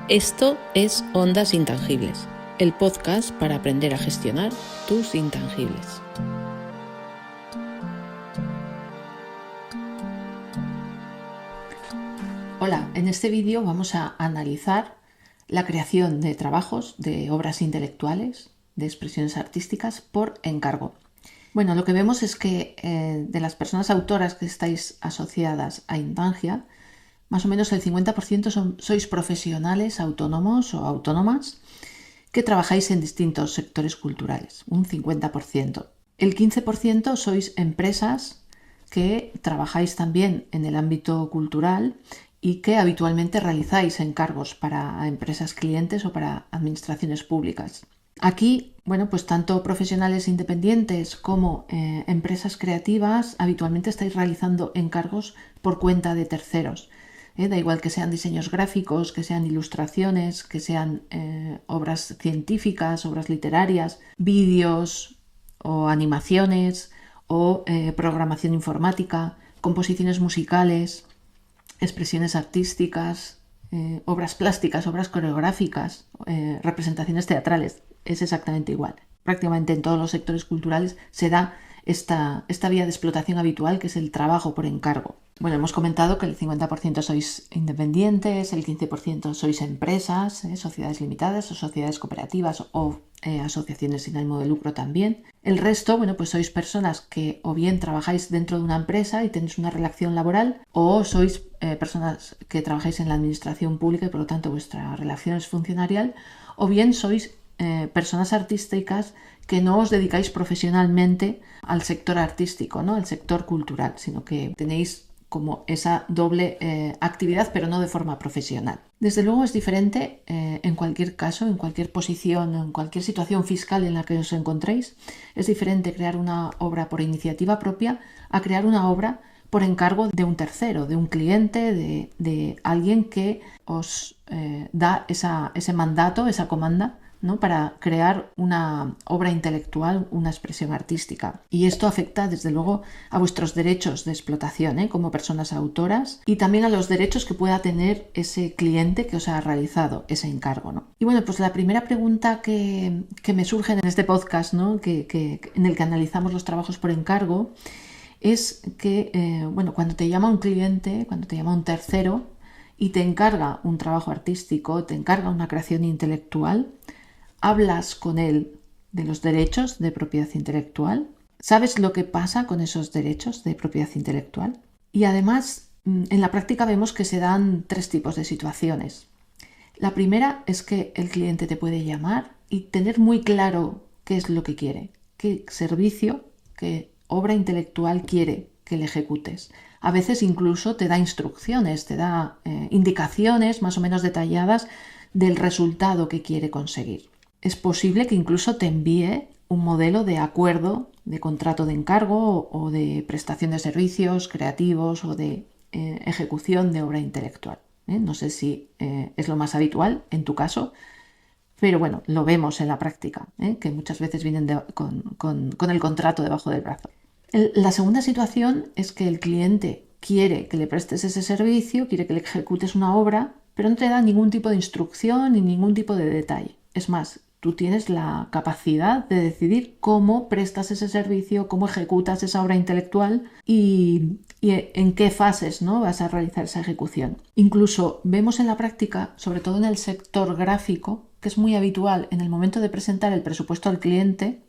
Esto es Ondas Intangibles, el podcast para aprender a gestionar tus intangibles. Hola, en este vídeo vamos a analizar la creación de trabajos, de obras intelectuales, de expresiones artísticas por encargo. Bueno, lo que vemos es que de las personas autoras que estáis asociadas a Intangia, más o menos el 50% sois profesionales autónomos o autónomas que trabajáis en distintos sectores culturales, un 50%. El 15% sois empresas que trabajáis también en el ámbito cultural y que habitualmente realizáis encargos para empresas clientes o para administraciones públicas. Aquí, bueno, pues tanto profesionales independientes como empresas creativas habitualmente estáis realizando encargos por cuenta de terceros. Da igual que sean diseños gráficos, que sean ilustraciones, que sean obras científicas, obras literarias, vídeos o animaciones o programación informática, composiciones musicales, expresiones artísticas, obras plásticas, obras coreográficas, representaciones teatrales. Es exactamente igual. Prácticamente en todos los sectores culturales se da esta vía de explotación habitual, que es el trabajo por encargo. Bueno, hemos comentado que el 50% sois independientes, el 15% sois empresas, sociedades limitadas o sociedades cooperativas o asociaciones sin ánimo de lucro también. El resto, bueno, pues sois personas que o bien trabajáis dentro de una empresa y tenéis una relación laboral, o sois personas que trabajáis en la administración pública y por lo tanto vuestra relación es funcionarial, o bien sois personas artísticas que no os dedicáis profesionalmente al sector artístico, ¿no? Al sector cultural, sino que tenéis como esa doble actividad, pero no de forma profesional. Desde luego es diferente en cualquier caso, en cualquier posición, en cualquier situación fiscal en la que os encontréis. Es diferente crear una obra por iniciativa propia a crear una obra por encargo de un tercero, de un cliente, de alguien que os da ese mandato, esa comanda, ¿no? Para crear una obra intelectual, una expresión artística. Y esto afecta desde luego a vuestros derechos de explotación como personas autoras y también a los derechos que pueda tener ese cliente que os ha realizado ese encargo, ¿no? Y bueno, pues la primera pregunta que me surge en este podcast, ¿no? En el que analizamos los trabajos por encargo, es que bueno, cuando te llama un cliente, cuando te llama un tercero y te encarga un trabajo artístico, te encarga una creación intelectual, ¿hablas con él de los derechos de propiedad intelectual? ¿Sabes lo que pasa con esos derechos de propiedad intelectual? Y además, en la práctica vemos que se dan tres tipos de situaciones. La primera es que el cliente te puede llamar y tener muy claro qué es lo que quiere, qué servicio, qué obra intelectual quiere que le ejecutes. A veces incluso te da instrucciones, te da indicaciones más o menos detalladas del resultado que quiere conseguir. Es posible que incluso te envíe un modelo de acuerdo, de contrato de encargo o de prestación de servicios creativos o de ejecución de obra intelectual. No sé si es lo más habitual en tu caso, pero bueno, lo vemos en la práctica, que muchas veces vienen con el contrato debajo del brazo. La segunda situación es que el cliente quiere que le prestes ese servicio, quiere que le ejecutes una obra, pero no te da ningún tipo de instrucción ni ningún tipo de detalle. Es más, tú tienes la capacidad de decidir cómo prestas ese servicio, cómo ejecutas esa obra intelectual y en qué fases, ¿no? vas a realizar esa ejecución. Incluso vemos en la práctica, sobre todo en el sector gráfico, que es muy habitual en el momento de presentar el presupuesto al cliente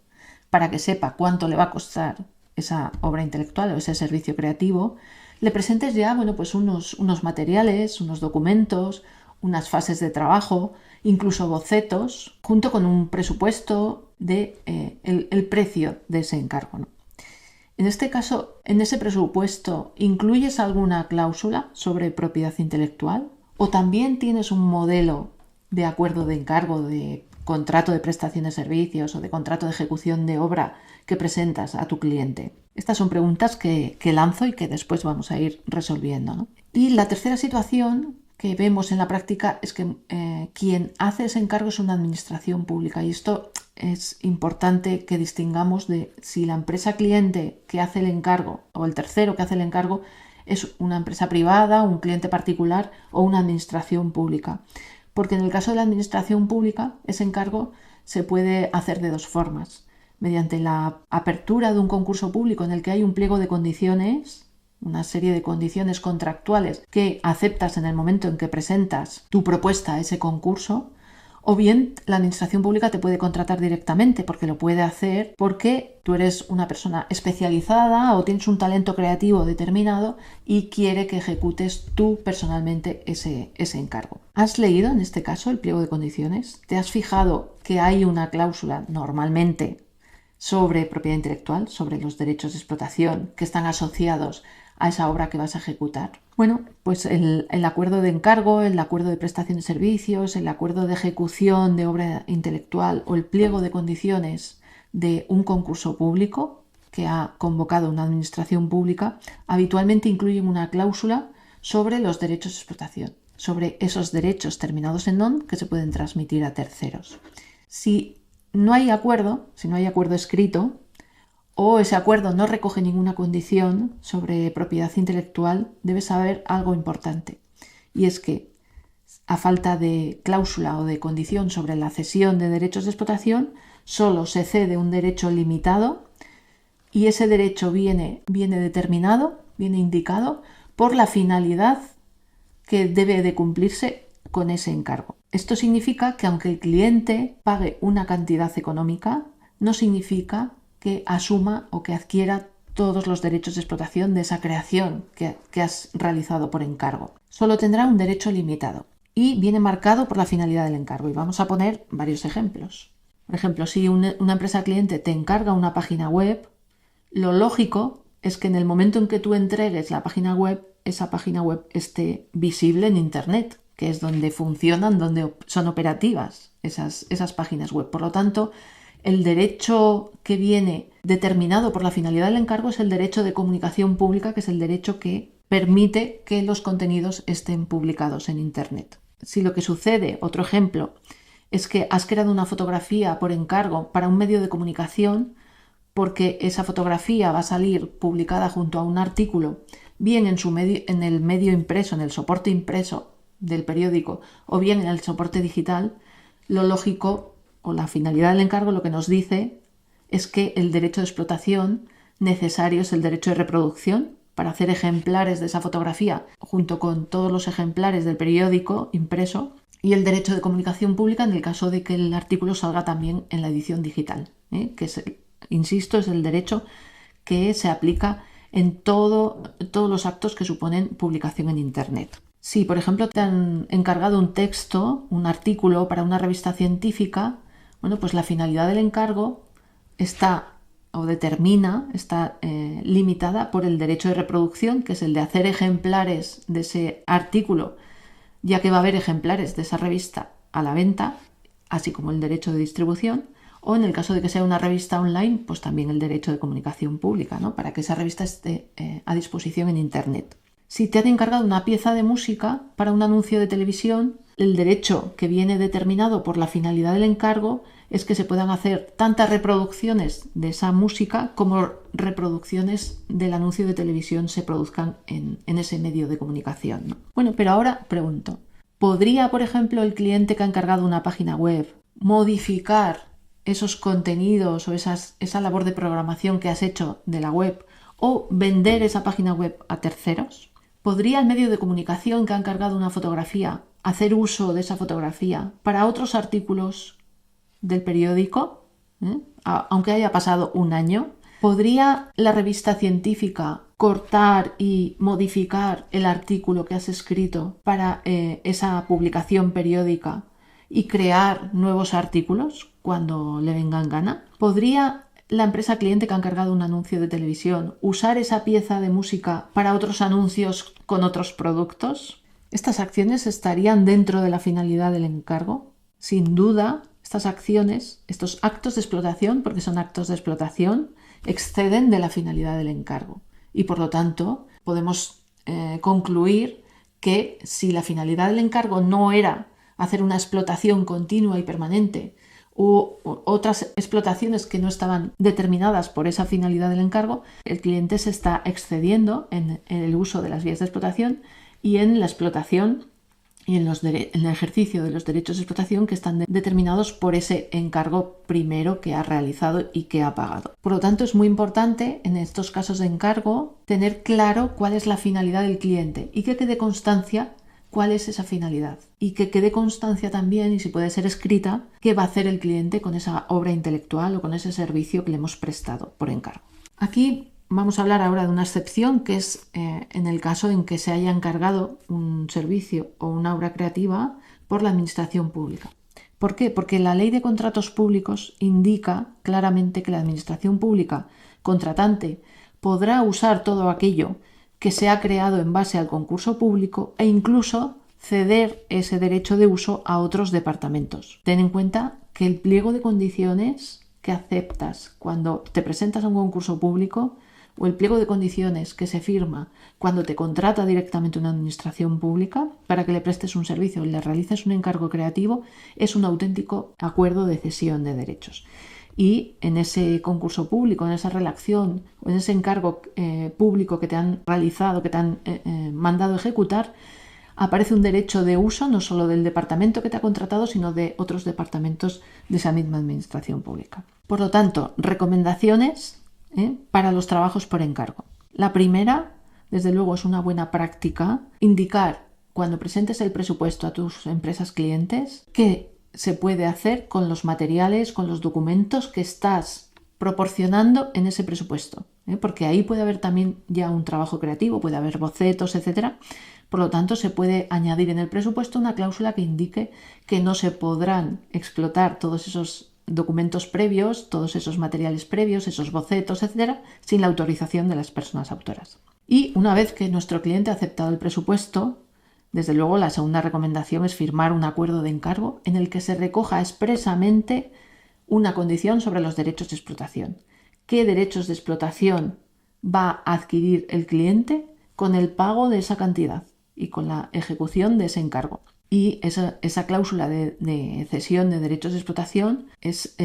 para que sepa cuánto le va a costar esa obra intelectual o ese servicio creativo, le presentes ya, bueno, pues unos materiales, unos documentos, unas fases de trabajo, incluso bocetos, junto con un presupuesto de el precio de ese encargo, ¿no? En este caso, en ese presupuesto, ¿incluyes alguna cláusula sobre propiedad intelectual? ¿O también tienes un modelo de acuerdo de encargo, de contrato de prestación de servicios o de contrato de ejecución de obra que presentas a tu cliente? Estas son preguntas que lanzo y que después vamos a ir resolviendo, ¿no? Y la tercera situación que vemos en la práctica es que quien hace ese encargo es una administración pública, y esto es importante que distingamos de si la empresa cliente que hace el encargo o el tercero que hace el encargo es una empresa privada, un cliente particular o una administración pública. Porque en el caso de la administración pública, ese encargo se puede hacer de dos formas. Mediante la apertura de un concurso público en el que hay un pliego de condiciones, una serie de condiciones contractuales que aceptas en el momento en que presentas tu propuesta a ese concurso, o bien la administración pública te puede contratar directamente, porque lo puede hacer porque tú eres una persona especializada o tienes un talento creativo determinado y quiere que ejecutes tú personalmente ese encargo. ¿Has leído en este caso el pliego de condiciones? ¿Te has fijado que hay una cláusula normalmente sobre propiedad intelectual, sobre los derechos de explotación que están asociados a esa obra que vas a ejecutar? Bueno, pues el acuerdo de encargo, el acuerdo de prestación de servicios, el acuerdo de ejecución de obra intelectual o el pliego de condiciones de un concurso público que ha convocado una administración pública habitualmente incluyen una cláusula sobre los derechos de explotación, sobre esos derechos terminados en non que se pueden transmitir a terceros. Si no hay acuerdo escrito, o ese acuerdo no recoge ninguna condición sobre propiedad intelectual, debes saber algo importante. Y es que, a falta de cláusula o de condición sobre la cesión de derechos de explotación, solo se cede un derecho limitado y ese derecho viene determinado, viene indicado por la finalidad que debe de cumplirse con ese encargo. Esto significa que aunque el cliente pague una cantidad económica, no significa que asuma o que adquiera todos los derechos de explotación de esa creación que has realizado por encargo. Solo tendrá un derecho limitado y viene marcado por la finalidad del encargo. Y vamos a poner varios ejemplos. Por ejemplo, si una empresa cliente te encarga una página web, lo lógico es que en el momento en que tú entregues la página web, esa página web esté visible en Internet, que es donde funcionan, donde son operativas esas páginas web. Por lo tanto, el derecho que viene determinado por la finalidad del encargo es el derecho de comunicación pública, que es el derecho que permite que los contenidos estén publicados en Internet. Si lo que sucede, otro ejemplo, es que has creado una fotografía por encargo para un medio de comunicación, porque esa fotografía va a salir publicada junto a un artículo, bien en el medio impreso, en el soporte impreso del periódico, o bien en el soporte digital, lo lógico o la finalidad del encargo lo que nos dice es que el derecho de explotación necesario es el derecho de reproducción para hacer ejemplares de esa fotografía junto con todos los ejemplares del periódico impreso, y el derecho de comunicación pública en el caso de que el artículo salga también en la edición digital, que es, insisto, es el derecho que se aplica en todos los actos que suponen publicación en Internet. Si, por ejemplo, te han encargado un texto, un artículo para una revista científica, bueno, pues la finalidad del encargo está limitada por el derecho de reproducción, que es el de hacer ejemplares de ese artículo, ya que va a haber ejemplares de esa revista a la venta, así como el derecho de distribución, o en el caso de que sea una revista online, pues también el derecho de comunicación pública, ¿no? Para que esa revista esté a disposición en Internet. Si te han encargado una pieza de música para un anuncio de televisión, el derecho que viene determinado por la finalidad del encargo es que se puedan hacer tantas reproducciones de esa música como reproducciones del anuncio de televisión se produzcan en ese medio de comunicación, ¿no? Bueno, pero ahora pregunto, ¿podría, por ejemplo, el cliente que ha encargado una página web modificar esos contenidos o esa labor de programación que has hecho de la web o vender esa página web a terceros? ¿Podría el medio de comunicación que ha encargado una fotografía hacer uso de esa fotografía para otros artículos del periódico, aunque haya pasado un año? ¿Podría la revista científica cortar y modificar el artículo que has escrito para esa publicación periódica y crear nuevos artículos cuando le venga en gana? ¿Podría la empresa cliente que ha encargado un anuncio de televisión usar esa pieza de música para otros anuncios con otros productos? ¿Estas acciones estarían dentro de la finalidad del encargo? Sin duda, estas acciones, estos actos de explotación, porque son actos de explotación, exceden de la finalidad del encargo. Y por lo tanto, podemos concluir que si la finalidad del encargo no era hacer una explotación continua y permanente u otras explotaciones que no estaban determinadas por esa finalidad del encargo, el cliente se está excediendo en el uso de las vías de explotación y en la explotación y en el ejercicio de los derechos de explotación que están determinados por ese encargo primero que ha realizado y que ha pagado. Por lo tanto, es muy importante en estos casos de encargo tener claro cuál es la finalidad del cliente y que quede constancia cuál es esa finalidad y que quede constancia también, y si puede ser escrita, qué va a hacer el cliente con esa obra intelectual o con ese servicio que le hemos prestado por encargo. Aquí vamos a hablar ahora de una excepción, que es en el caso en que se haya encargado un servicio o una obra creativa por la administración pública. ¿Por qué? Porque la Ley de Contratos Públicos indica claramente que la administración pública contratante podrá usar todo aquello que se ha creado en base al concurso público e incluso ceder ese derecho de uso a otros departamentos. Ten en cuenta que el pliego de condiciones que aceptas cuando te presentas a un concurso público o el pliego de condiciones que se firma cuando te contrata directamente una administración pública para que le prestes un servicio o le realices un encargo creativo es un auténtico acuerdo de cesión de derechos. Y en ese concurso público, en esa relación o en ese encargo público que te han realizado, que te han mandado ejecutar, aparece un derecho de uso no solo del departamento que te ha contratado, sino de otros departamentos de esa misma administración pública. Por lo tanto, recomendaciones para los trabajos por encargo. La primera, desde luego, es una buena práctica indicar cuando presentes el presupuesto a tus empresas clientes que se puede hacer con los materiales, con los documentos que estás proporcionando en ese presupuesto, porque ahí puede haber también ya un trabajo creativo, puede haber bocetos, etcétera. Por lo tanto, se puede añadir en el presupuesto una cláusula que indique que no se podrán explotar todos esos documentos previos, todos esos materiales previos, esos bocetos, etcétera, sin la autorización de las personas autoras. Y una vez que nuestro cliente ha aceptado el presupuesto, desde luego, la segunda recomendación es firmar un acuerdo de encargo en el que se recoja expresamente una condición sobre los derechos de explotación. ¿Qué derechos de explotación va a adquirir el cliente con el pago de esa cantidad y con la ejecución de ese encargo? Y esa cláusula de cesión de derechos de explotación es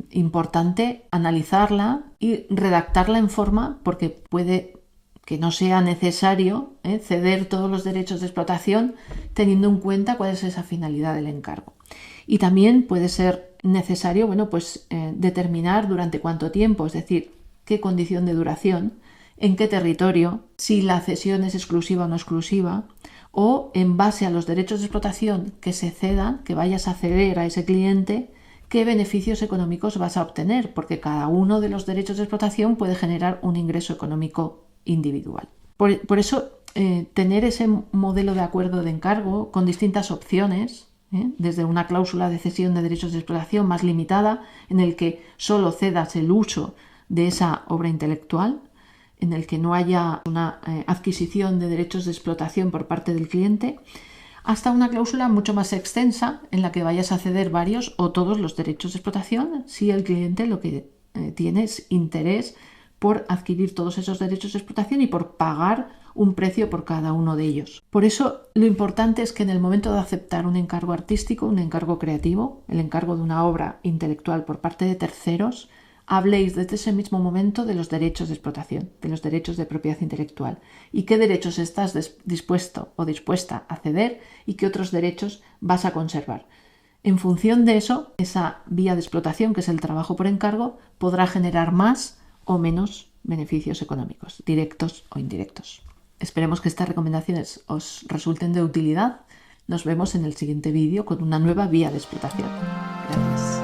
importante analizarla y redactarla en forma, porque puede que no sea necesario ceder todos los derechos de explotación teniendo en cuenta cuál es esa finalidad del encargo. Y también puede ser necesario determinar durante cuánto tiempo, es decir, qué condición de duración, en qué territorio, si la cesión es exclusiva o no exclusiva, o en base a los derechos de explotación que se cedan, que vayas a ceder a ese cliente, qué beneficios económicos vas a obtener, porque cada uno de los derechos de explotación puede generar un ingreso económico individual. Por eso, tener ese modelo de acuerdo de encargo con distintas opciones, desde una cláusula de cesión de derechos de explotación más limitada, en el que solo cedas el uso de esa obra intelectual, en el que no haya una adquisición de derechos de explotación por parte del cliente, hasta una cláusula mucho más extensa en la que vayas a ceder varios o todos los derechos de explotación si el cliente lo que tiene es interés por adquirir todos esos derechos de explotación y por pagar un precio por cada uno de ellos. Por eso, lo importante es que en el momento de aceptar un encargo artístico, un encargo creativo, el encargo de una obra intelectual por parte de terceros, habléis desde ese mismo momento de los derechos de explotación, de los derechos de propiedad intelectual y qué derechos estás dispuesto o dispuesta a ceder y qué otros derechos vas a conservar. En función de eso, esa vía de explotación, que es el trabajo por encargo, podrá generar más o menos beneficios económicos, directos o indirectos. Esperemos que estas recomendaciones os resulten de utilidad. Nos vemos en el siguiente vídeo con una nueva vía de explotación. Gracias.